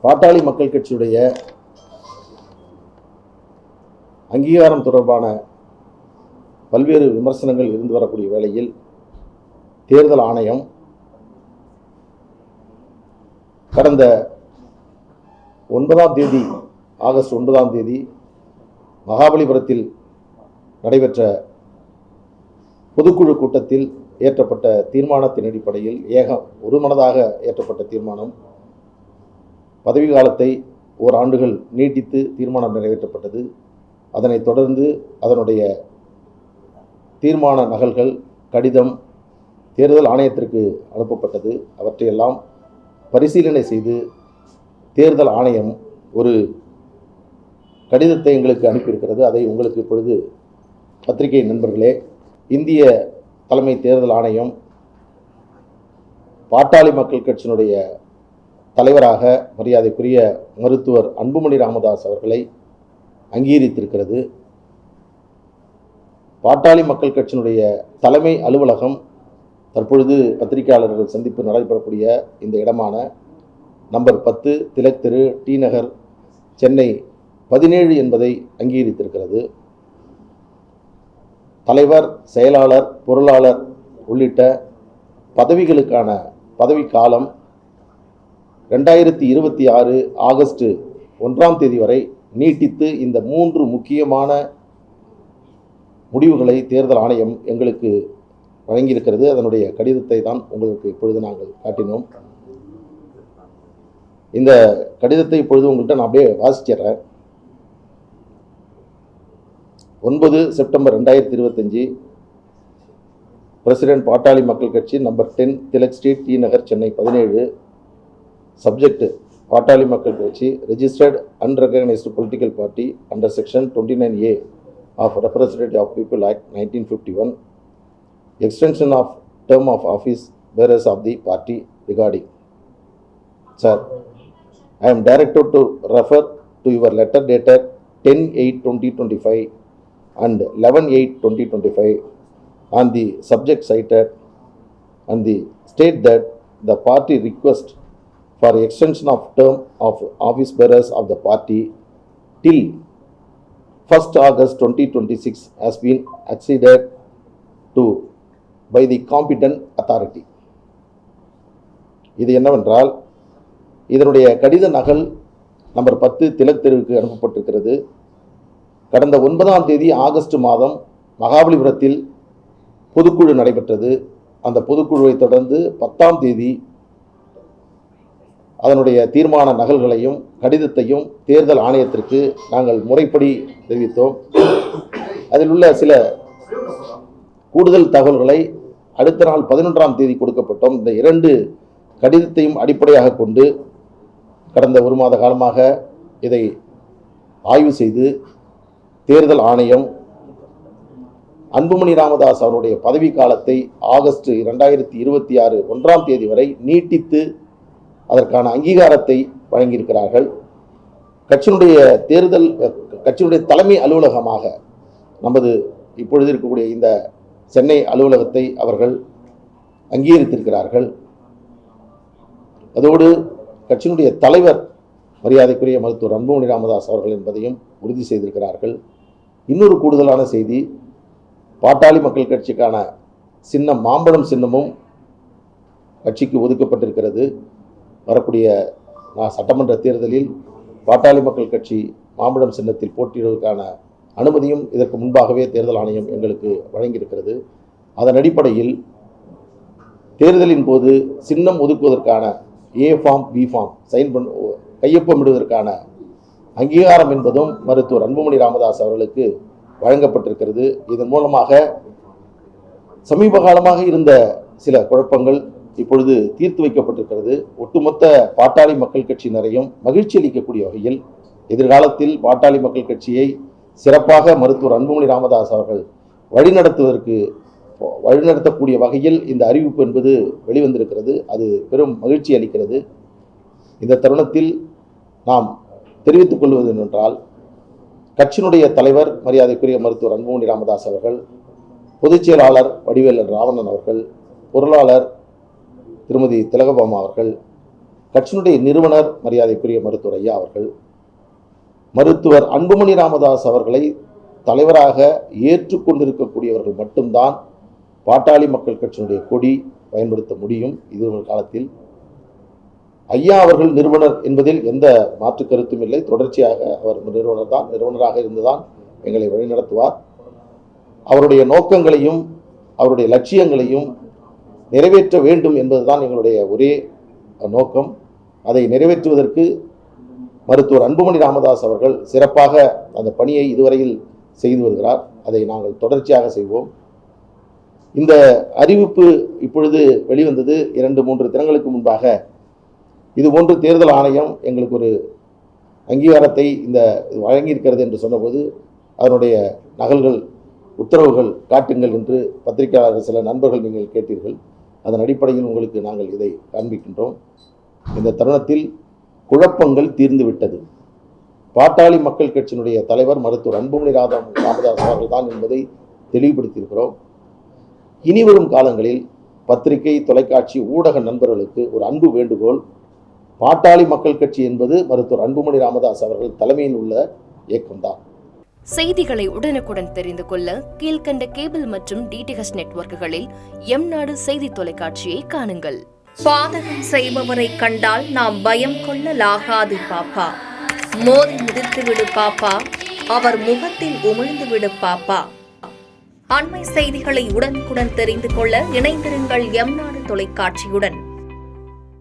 பாட்டாளி மக்கள் கட்சியுடைய அங்கீகாரம் தொடர்பான பல்வேறு விமர்சனங்கள் இருந்து வரக்கூடிய வேளையில் தேர்தல் ஆணையம் கடந்த 9ஆம் தேதி ஆகஸ்ட் 9ஆம் தேதி மகாபலிபுரத்தில் நடைபெற்ற பொதுக்குழு கூட்டத்தில் ஏற்றப்பட்ட தீர்மானத்தின் அடிப்படையில் ஒருமனதாக ஏற்றப்பட்ட தீர்மானம் பதவி காலத்தை ஓராண்டுகள் நீட்டித்து தீர்மானம் நிறைவேற்றப்பட்டது. அதனைத் தொடர்ந்து அதனுடைய தீர்மான நகல்கள் கடிதம் தேர்தல் ஆணையத்திற்கு அனுப்பப்பட்டது. அவற்றையெல்லாம் பரிசீலனை செய்து தேர்தல் ஆணையம் ஒரு கடிதத்தை எங்களுக்கு அனுப்பியிருக்கிறது. அதை உங்களுக்கு இப்பொழுது பத்திரிகை நண்பர்களே, இந்திய தலைமை தேர்தல் ஆணையம் பாட்டாளி மக்கள் கட்சியினுடைய தலைவராக மரியாதைக்குரிய மருத்துவர் அன்புமணி ராமதாஸ் அவர்களை அங்கீகரித்திருக்கிறது. பாட்டாளி மக்கள் கட்சியினுடைய தலைமை அலுவலகம் தற்பொழுது பத்திரிகையாளர்கள் சந்திப்பு நடைபெறக்கூடிய இந்த இடமான நம்பர் 10 திலக் தெரு, டி நகர், சென்னை 17 என்பதை அங்கீகரித்திருக்கிறது. தலைவர், செயலாளர், பொருளாளர் உள்ளிட்ட பதவிகளுக்கான பதவி காலம் 2026 ஆகஸ்ட் 1ஆம் தேதி வரை நீட்டித்து இந்த 3 முக்கியமான முடிவுகளை தேர்தல் ஆணையம் எங்களுக்கு வழங்கியிருக்கிறது. அதனுடைய கடிதத்தை தான் உங்களுக்கு இப்பொழுது நாங்கள் காட்டினோம். இந்த கடிதத்தை இப்பொழுது உங்கள்கிட்ட நான் அப்படியே வாசிச்சிடுறேன். 9 செப்டம்பர் 2025 பிரசிடென்ட் பாட்டாளி மக்கள் கட்சி, நம்பர் 10 திலக் ஸ்ட்ரீட், டி நகர், சென்னை 17. சப்ஜெக்ட் பாட்டாளி மக்கள் கட்சி, registered unrecognised political party under section 29A of Representative of People Act 1951, extension of term of office bearers of the party regarding. Sir, I am directed to refer to your letter dated 10/8/2025 and 11/8/2025 on the subject cited and the state that the party request for extension of term of office bearers of the party till 1st August 2026 has been acceded to by the competent authority. இது என்னவென்றால், இதனுடைய கடித நகல் number 10 Tilak தெருவுக்கு அனுப்பப்பட்டிருக்கிறது. கடந்த 9ஆம் தேதி August மாதம் மகாபலிபுரத்தில் பொதுக்குழு நடைபெற்றது. அந்த பொதுக்குழுவை தொடர்ந்து 10ஆம் தேதி அதனுடைய தீர்மான நகல்களையும் கடிதத்தையும் தேர்தல் ஆணையத்திற்கு நாங்கள் முறைப்படி தெரிவித்தோம். அதில் உள்ள சில கூடுதல் தகவல்களை அடுத்த நாள் 11ஆம் தேதி கொடுக்கப்பட்டோம். இந்த 2 கடிதத்தையும் அடிப்படையாக கொண்டு கடந்த 1 மாத காலமாக இதை ஆய்வு செய்து தேர்தல் ஆணையம் அன்புமணி ராமதாஸ் அவருடைய பதவி காலத்தை ஆகஸ்ட் 2026 1ஆம் தேதி வரை நீட்டித்து அதற்கான அங்கீகாரத்தை வழங்கியிருக்கிறார்கள். கட்சியினுடைய தலைமை அலுவலகமாக நமது இப்பொழுது இருக்கக்கூடிய இந்த சென்னை அலுவலகத்தை அவர்கள் அங்கீகரித்திருக்கிறார்கள். அதோடு கட்சியினுடைய தலைவர் மரியாதைக்குரிய மருத்துவர் அன்புமணி ராமதாஸ் அவர்கள் என்பதையும் உறுதி செய்திருக்கிறார்கள். இன்னொரு கூடுதலான செய்தி, பாட்டாளி மக்கள் கட்சிக்கான சின்னம் மாம்பழம் சின்னமும் கட்சிக்கு ஒதுக்கப்பட்டிருக்கிறது. வரக்கூடிய சட்டமன்ற தேர்தலில் பாட்டாளி மக்கள் கட்சி மாம்பழம் சின்னத்தில் போட்டியிடுவதற்கான அனுமதியும் இதற்கு முன்பாகவே தேர்தல் ஆணையம் எங்களுக்கு வழங்கியிருக்கிறது. அதன் அடிப்படையில் தேர்தலின் போது சின்னம் ஒதுக்குவதற்கான A ஃபார்ம், B ஃபார்ம் கையொப்பமிடுவதற்கான அங்கீகாரம் என்பதும் மருத்துவர் அன்புமணி ராமதாஸ் அவர்களுக்கு வழங்கப்பட்டிருக்கிறது. இதன் மூலமாக சமீப காலமாக இருந்த சில குழப்பங்கள் இப்பொழுது தீர்த்து வைக்கப்பட்டிருக்கிறது. ஒட்டுமொத்த பாட்டாளி மக்கள் கட்சியினரையும் மகிழ்ச்சி அளிக்கக்கூடிய வகையில் எதிர்காலத்தில் பாட்டாளி மக்கள் கட்சியை சிறப்பாக மருத்துவர் அன்புமணி ராமதாஸ் அவர்கள் வழிநடத்தக்கூடிய வகையில் இந்த அறிவிப்பு என்பது வெளிவந்திருக்கிறது. அது பெரும் மகிழ்ச்சி அளிக்கிறது. இந்த தருணத்தில் நாம் தெரிவித்துக் கொள்வது என்னவென்றால், கட்சியினுடைய தலைவர் மரியாதைக்குரிய மருத்துவர் அன்புமணி ராமதாஸ் அவர்கள், பொதுச் செயலாளர் வடிவேலன் ராவணன் அவர்கள், பொருளாளர் திருமதி திலகபாமா அவர்கள், கட்சியினுடைய நிறுவனர் மரியாதைக்குரிய மருத்துவர் ஐயா அவர்கள் மருத்துவர் அன்புமணி ராமதாஸ் அவர்களை தலைவராக ஏற்றுக்கொண்டிருக்கக்கூடியவர்கள் மட்டும்தான் பாட்டாளி மக்கள் கட்சியினுடைய கொடி பயன்படுத்த முடியும். இது ஒரு காலத்தில் ஐயா அவர்கள் நிறுவனர் என்பதில் எந்த மாற்று கருத்தும் இல்லை. தொடர்ச்சியாக அவர் நிறுவனராக இருந்துதான் எங்களை வழிநடத்துவார். அவருடைய நோக்கங்களையும் அவருடைய லட்சியங்களையும் நிறைவேற்ற வேண்டும் என்பதுதான் எங்களுடைய ஒரே நோக்கம். அதை நிறைவேற்றுவதற்கு மருத்துவர் அன்புமணி ராமதாஸ் அவர்கள் சிறப்பாக அந்த பணியை இதுவரையில் செய்து வருகிறார். அதை நாங்கள் தொடர்ச்சியாக செய்வோம். இந்த அறிவிப்பு இப்பொழுது வெளிவந்தது 2-3 தினங்களுக்கு முன்பாக. இதுபோன்று தேர்தல் ஆணையம் எங்களுக்கு ஒரு அங்கீகாரத்தை வழங்கியிருக்கிறது என்று சொன்னபோது அதனுடைய நகல்கள் உத்தரவுகள் காட்டுங்கள் என்று பத்திரிகையாளர்கள் சில நண்பர்கள் நீங்கள் கேட்டீர்கள். அதன் அடிப்படையில் உங்களுக்கு நாங்கள் இதை காண்பிக்கின்றோம். இந்த தருணத்தில் குழப்பங்கள் தீர்ந்துவிட்டது. பாட்டாளி மக்கள் கட்சியினுடைய தலைவர் மருத்துவர் அன்புமணி ராமதாஸ் அவர்கள் தான் என்பதை தெளிவுபடுத்தியிருக்கிறோம். இனிவரும் காலங்களில் பத்திரிகை, தொலைக்காட்சி, ஊடக நண்பர்களுக்கு ஒரு அன்பு வேண்டுகோள். பாட்டாளி மக்கள் கட்சி என்பது மருத்துவர் அன்புமணி ராமதாஸ் அவர்கள் தலைமையில் உள்ள இயக்கம்தான். செய்திகளை உடனுக்குடன் தெரிந்து கொள்ள கீழ்கண்ட கேபிள் மற்றும் டிடிஹெச் நெட்வொர்க்குகளில் எம்நாடு செய்தி தொலைக்காட்சியை காணுங்கள். பாதகம் செய்பவரை கண்டால் நாம் பயம் கொள்ளலாகாது பாப்பா. மோதி மிதித்துவிடு பாப்பா, அவர் முகத்தில் உமிழ்ந்துவிடு பாப்பா. அண்மை செய்திகளை உடனுக்குடன் தெரிந்து கொள்ள இணைந்திருங்கள் எம்நாடு தொலைக்காட்சியுடன்.